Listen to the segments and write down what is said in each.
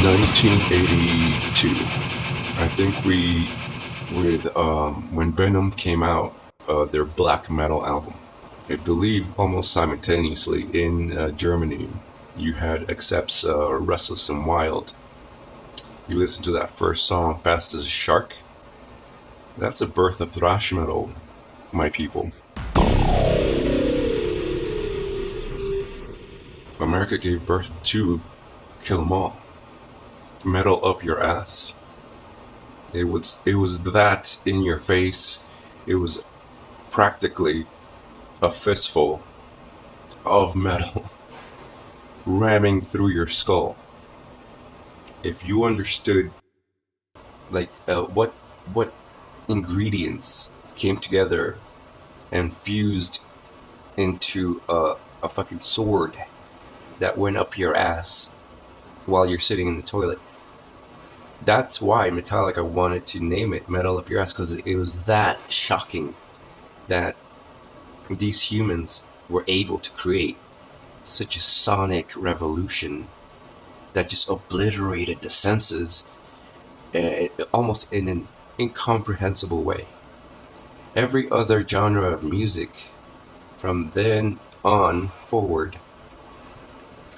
...1982. I think when Venom came out, their black metal album. I believe almost simultaneously in Germany, you had Accept's Restless and Wild. You listen to that first song, Fast as a Shark. That's the birth of thrash metal, my people. America gave birth to Kill 'Em All. Metal up your ass. It was that in your face. It was practically a fistful of metal ramming through your skull. If you understood what ingredients came together and fused into a fucking sword that went up your ass while you're sitting in the toilet. That's why Metallica wanted to name it Metal Up Your Ass, because it was that shocking that these humans were able to create such a sonic revolution that just obliterated the senses almost in an incomprehensible way. Every other genre of music from then on forward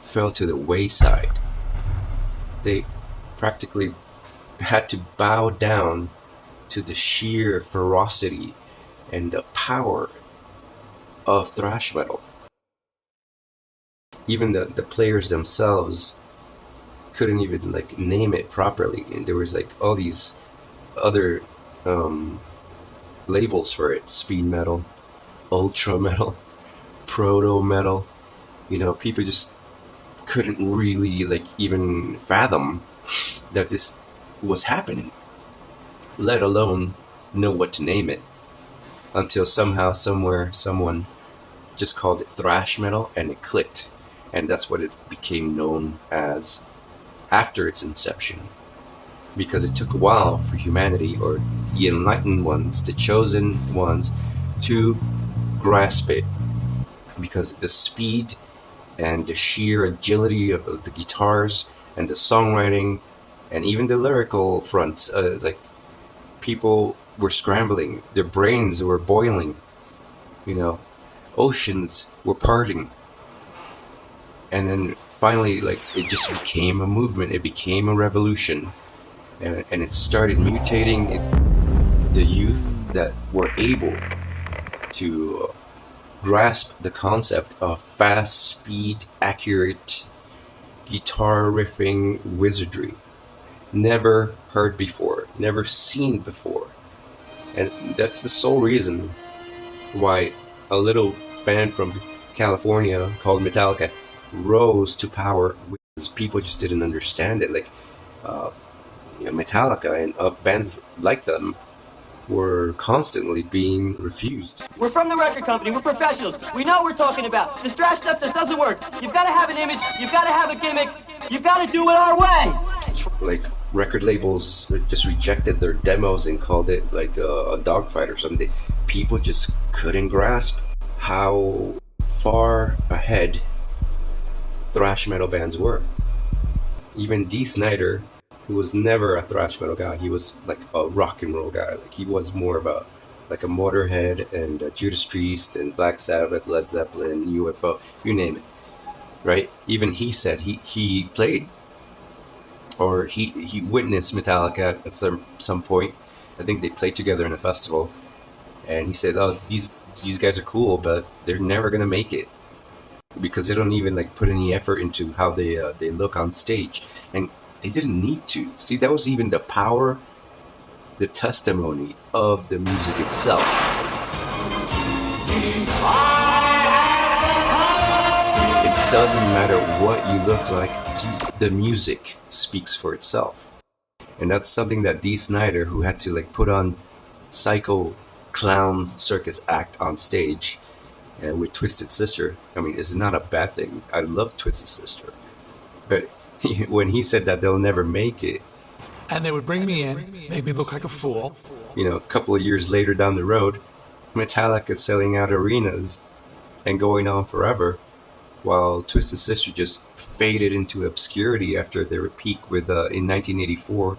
fell to the wayside. They practically had to bow down to the sheer ferocity and the power of thrash metal. Even the players themselves couldn't even name it properly, and there was all these other labels for it: speed metal, ultra metal, proto metal. People just couldn't really even fathom that this was happening, let alone know what to name it, until somehow, somewhere, someone just called it thrash metal, and it clicked, and that's what it became known as after its inception. Because it took a while for humanity, or the enlightened ones, the chosen ones, to grasp it, because the speed and the sheer agility of the guitars and the songwriting and even the lyrical fronts, people were scrambling, their brains were boiling, oceans were parting, and then finally it just became a movement, it became a revolution, and it started mutating the youth that were able to grasp the concept of fast, speed, accurate guitar riffing wizardry. Never heard before, never seen before. And that's the sole reason why a little band from California called Metallica rose to power, because people just didn't understand it. Metallica and bands like them were constantly being refused. We're from the record company. We're professionals. We know what we're talking about. This thrash stuff just doesn't work. You've got to have an image. You've got to have a gimmick. You've got to do it our way. Record labels just rejected their demos and called it a dogfight or something. People just couldn't grasp how far ahead thrash metal bands were. Even Dee Snider, who was never a thrash metal guy, he was a rock and roll guy. He was more of a Motorhead and Judas Priest and Black Sabbath, Led Zeppelin, UFO, you name it, right? Even he said he played, or he witnessed Metallica at some point. I think they played together in a festival, and he said, "Oh, these guys are cool, but they're never gonna make it because they don't even put any effort into how they look on stage." And they didn't need to. See, that was even the power, the testimony of the music itself. It doesn't matter what you look like, the music speaks for itself. And that's something that Dee Snider, who had to put on psycho clown circus act on stage with Twisted Sister, is not a bad thing. I love Twisted Sister. But when he said that they'll never make it, and they would bring me in, make me look like a fool. A couple of years later down the road, Metallica selling out arenas and going on forever, while Twisted Sister just faded into obscurity after their peak with in 1984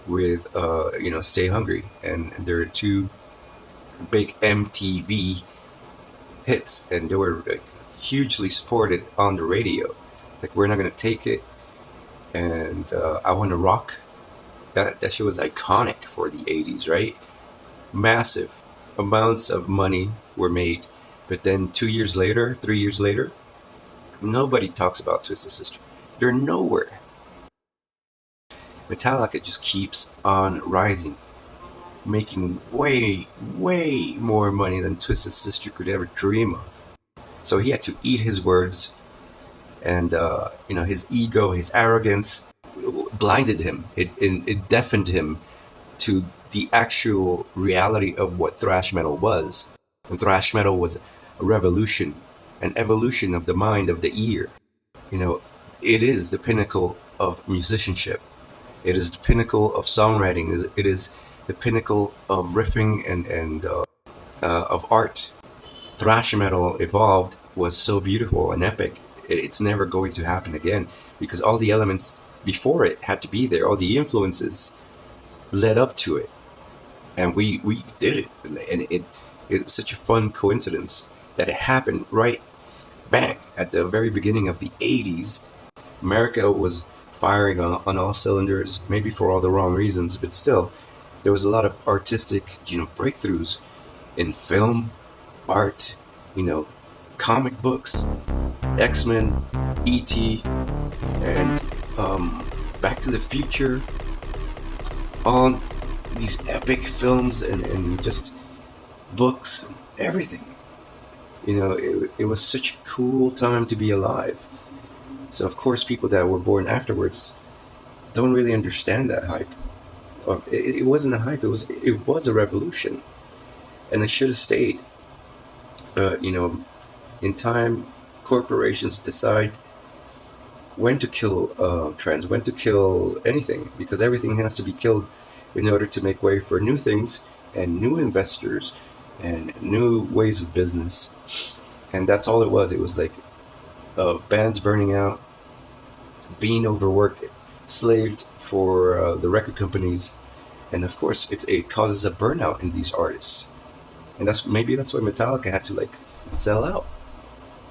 with Stay Hungry, and there are two big MTV hits, and they were like hugely supported on the radio. Like We're Not Gonna Take It and I Wanna Rock. That shit was iconic for the 80s, right? Massive amounts of money were made, but then 2 years later, 3 years later, nobody talks about Twisted Sister. They're nowhere. Metallica just keeps on rising, making way, way more money than Twisted Sister could ever dream of. So he had to eat his words, and his ego, his arrogance, blinded him. It deafened him to the actual reality of what thrash metal was. And thrash metal was a revolution, an evolution of the mind, of the ear. It is the pinnacle of musicianship. It is the pinnacle of songwriting. It is the pinnacle of riffing and of art. Thrash metal evolved, was so beautiful and epic. It's never going to happen again because all the elements before it had to be there. All the influences led up to it, and we did it. And it's such a fun coincidence that it happened right bang at the very beginning of the 80s. America was firing on all cylinders, maybe for all the wrong reasons, but still, there was a lot of artistic, breakthroughs in film, art, comic books, X-Men, E.T., and Back to the Future. All these epic films and just books, everything. It was such a cool time to be alive. So of course people that were born afterwards don't really understand that hype. It wasn't a hype, it was a revolution. And it should have stayed. But in time, corporations decide when to kill trends, when to kill anything, because everything has to be killed in order to make way for new things and new investors and new ways of business. And that's all it was. It was like bands burning out, being overworked, slaved for the record companies, and of course it causes a burnout in these artists. And that's why Metallica had to sell out,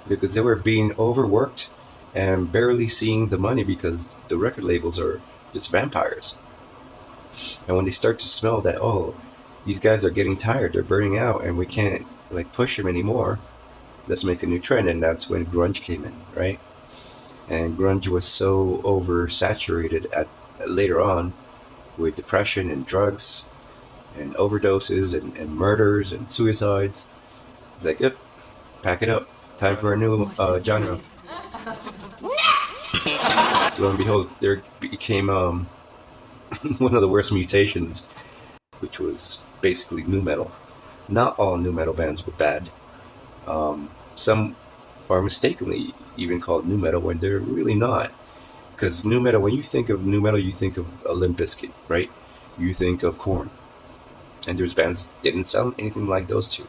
because they were being overworked and barely seeing the money because the record labels are just vampires. And when they start to smell that, oh, these guys are getting tired, they're burning out, and we can't push them anymore, let's make a new trend. And that's when grunge came in, right? And grunge was so oversaturated at later on with depression and drugs and overdoses and murders and suicides. It's like, yep, pack it up, time for a new genre. Lo and behold, there became one of the worst mutations, which was basically nu metal. Not all nu metal bands were bad. Some are mistakenly even called nu metal when they're really not. Because nu metal, when you think of nu metal, you think of Limp Bizkit, right? You think of Korn. And there's bands that didn't sound anything like those two.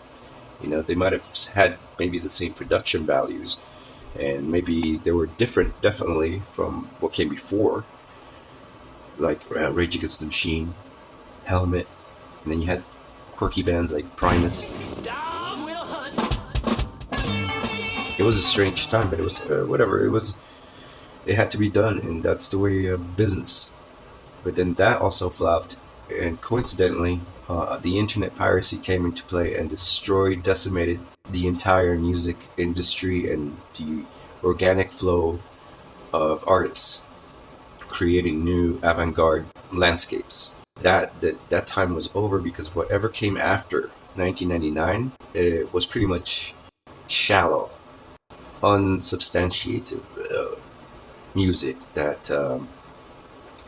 They might have had maybe the same production values, and maybe they were different, definitely, from what came before, like Rage Against the Machine, Helmet, and then you had quirky bands like Primus. It was a strange time, but it was whatever. It had to be done, and that's the way of business. But then that also flopped, and coincidentally, the internet piracy came into play and decimated the entire music industry and the organic flow of artists, creating new avant-garde landscapes. That time was over, because whatever came after 1999, it was pretty much shallow, unsubstantiated music that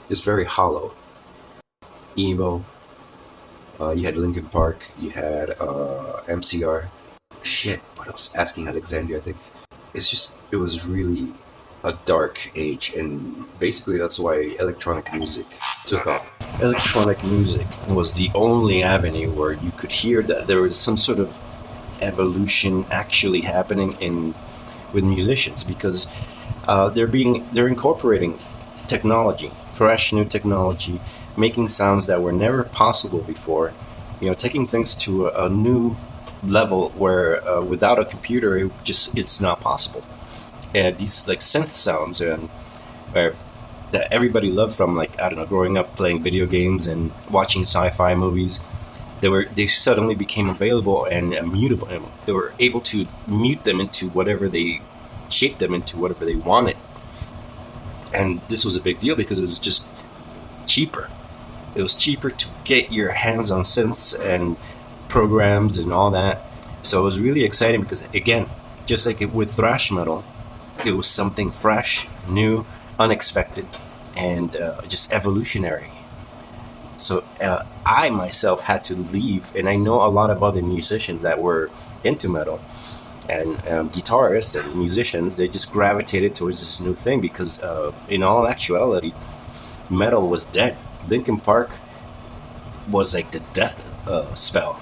is very hollow. Emo. You had Linkin Park. You had MCR. Shit, what else? Asking Alexandria, I think. It was really a dark age, and basically that's why electronic music took off. Electronic music was the only avenue where you could hear that there was some sort of evolution actually happening in with musicians because they're incorporating technology, fresh new technology, making sounds that were never possible before. Taking things to a new level where without a computer, it's not possible. And these like synth sounds and that everybody loved from, like, I don't know, growing up playing video games and watching sci-fi movies. They suddenly became available and immutable. And they were able to mute them into whatever they shape them into whatever they wanted. And this was a big deal because it was just cheaper. It was cheaper to get your hands on synths and programs and all that. So it was really exciting because, again, just like with thrash metal, it was something fresh, new, unexpected, and just evolutionary. So I myself had to leave, and I know a lot of other musicians that were into metal, and guitarists and musicians, they just gravitated towards this new thing because in all actuality, metal was dead. Linkin Park was like the death spell.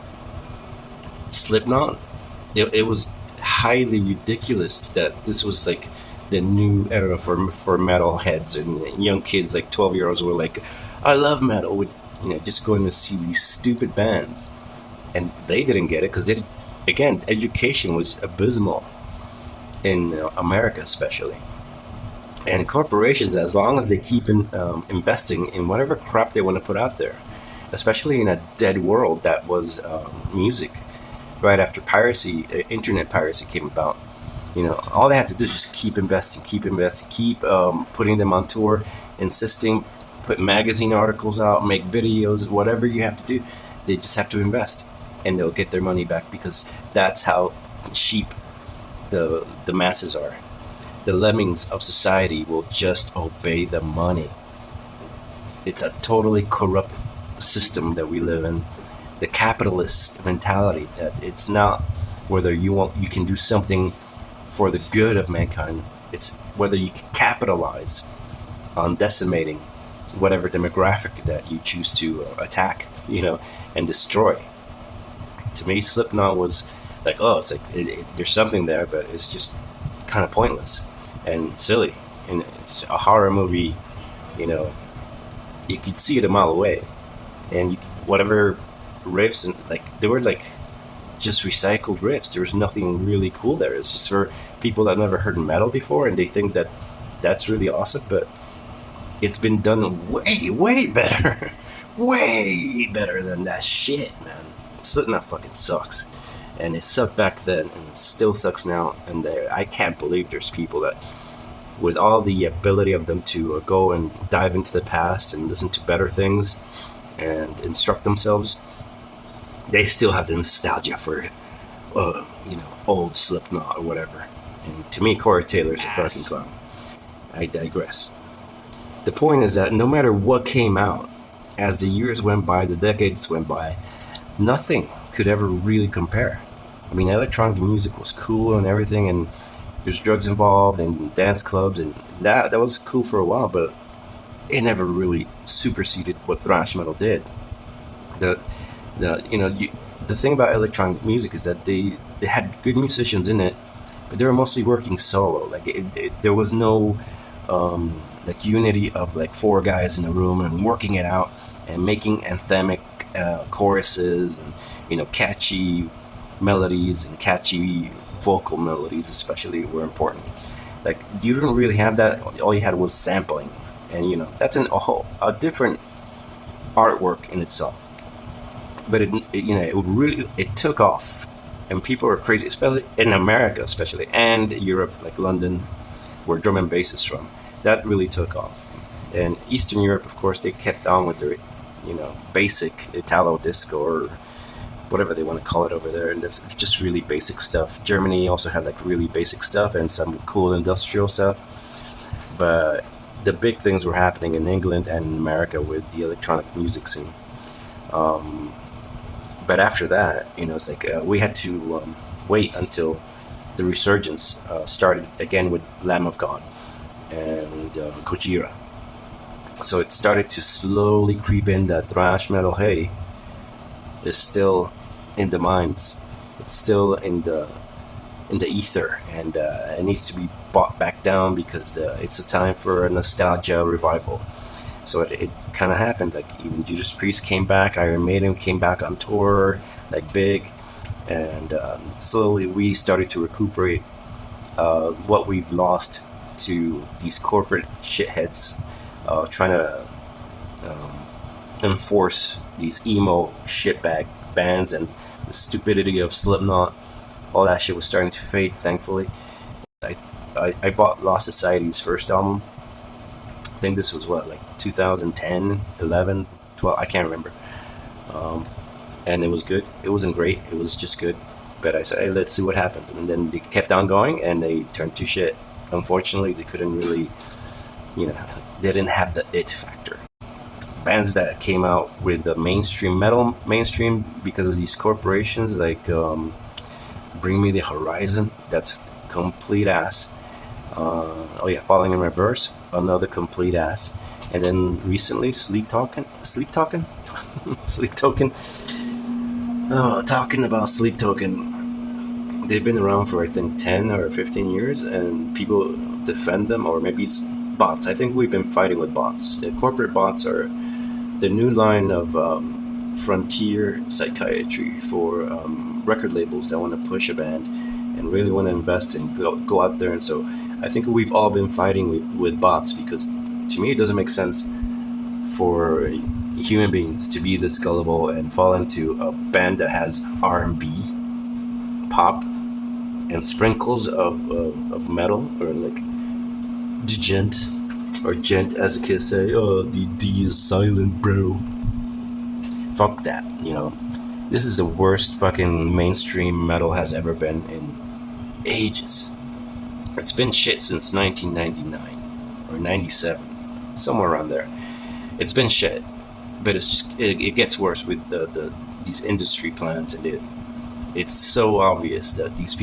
Slipknot, it was highly ridiculous that this was like the new era for metal heads, and young kids like 12-year-olds were like, I love metal, with just going to see these stupid bands, and they didn't get it because again, education was abysmal in America especially. And corporations, as long as they keep investing in whatever crap they want to put out there, especially in a dead world that was music, right after piracy, internet piracy came about, all they had to do is just keep investing, keep putting them on tour, insisting, put magazine articles out, make videos, whatever you have to do. They just have to invest, and they'll get their money back because that's how cheap the masses are. The lemmings of society will just obey the money. It's a totally corrupt system that we live in. The capitalist mentality that it's not whether you can do something for the good of mankind. It's whether you can capitalize on decimating whatever demographic that you choose to attack, and destroy. To me, Slipknot was like, it's like there's something there, but it's just kind of pointless and silly. And it's a horror movie, you could see it a mile away, and whatever riffs, and like they were like just recycled riffs. There was nothing really cool there. It's just for people that never heard metal before, and they think that that's really awesome, but it's been done way better. Way better than that shit, man. Slipknot fucking sucks, and it sucked back then, and it still sucks now. And I can't believe there's people that, with all the ability of them to go and dive into the past and listen to better things and instruct themselves, they still have the nostalgia for, old Slipknot or whatever. And to me, Corey Taylor's a fucking clown. I digress. The point is that no matter what came out, as the years went by, the decades went by, nothing could ever really compare. I mean, electronic music was cool and everything, and there's drugs involved and dance clubs, and that was cool for a while, but it never really superseded what thrash metal did. The thing about electronic music is that they had good musicians in it, but they were mostly working solo. Like there was no like unity of like four guys in a room and working it out and making anthemic choruses and catchy melodies and catchy vocal melodies especially were important. Like you didn't really have that. All you had was sampling, and that's a different artwork in itself. But it took off, and people were crazy, especially in America, and Europe, like London, where drum and bass is from. That really took off. And Eastern Europe, of course, they kept on with their, basic Italo disco or whatever they want to call it over there, and that's just really basic stuff. Germany also had like really basic stuff and some cool industrial stuff. But the big things were happening in England and America with the electronic music scene. But after that, it's like we had to wait until the resurgence started again with Lamb of God and Gojira. So it started to slowly creep in that thrash metal, hey, is still in the minds. It's still in the in the ether, and it needs to be brought back down because it's a time for a nostalgia revival. So it kind of happened. Like even Judas Priest came back, Iron Maiden came back on tour, like big, and slowly we started to recuperate what we've lost to these corporate shitheads trying to enforce these emo shitbag bands, and the stupidity of Slipknot. All that shit was starting to fade, thankfully. I bought Lost Society's first album. I think this was what, like 2010, 11, 12, I can't remember. And it was good. It wasn't great, it was just good. But I said, hey, let's see what happens. And then they kept on going and they turned to shit. Unfortunately, they couldn't really, they didn't have the it factor. Bands that came out with the mainstream because of these corporations, like Bring Me the Horizon, that's complete ass. Falling in Reverse, another complete ass. And then recently, Sleep Token. Oh, talking about Sleep Token. They've been around for I think 10 or 15 years, and people defend them, or maybe it's bots. I think we've been fighting with bots. The corporate bots are the new line of frontier psychiatry for record labels that want to push a band and really want to invest and go out there. And so I think we've all been fighting with bots, because to me it doesn't make sense for human beings to be this gullible and fall into a band that has R&B, pop, and sprinkles of metal, or like djent, or gent as the kids say. Oh, the D is silent, bro. Fuck that, This is the worst fucking mainstream metal has ever been in ages. It's been shit since 1999 or 97, somewhere around there. It's been shit, but it's just it gets worse with these industry plans, and it's so obvious that there's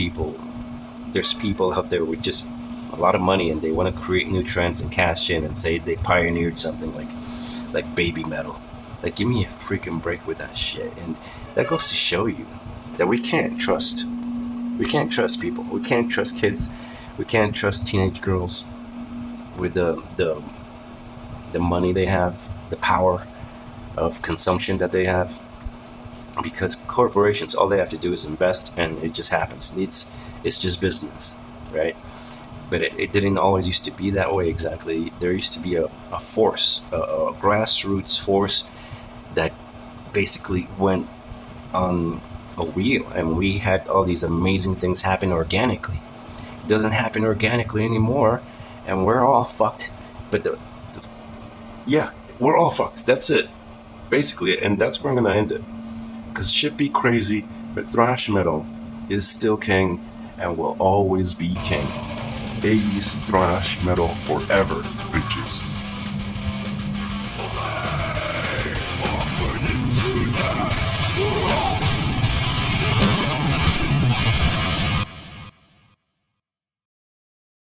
people out there with just a lot of money, and they want to create new trends and cash in and say they pioneered something like baby metal. Like, give me a freaking break with that shit. And that goes to show you that we can't trust people. We can't trust kids. We can't trust teenage girls with the money they have, the power of consumption that they have, because corporations, all they have to do is invest, and it just happens. It's just business, right? But it didn't always used to be that way exactly. There used to be a force, a grassroots force that basically went on a wheel, and we had all these amazing things happen organically. It doesn't happen organically anymore, and we're all fucked. But we're all fucked. That's it, basically, and that's where I'm gonna end it. Because shit be crazy, but thrash metal is still king and will always be king. 80s thrash metal forever, bitches.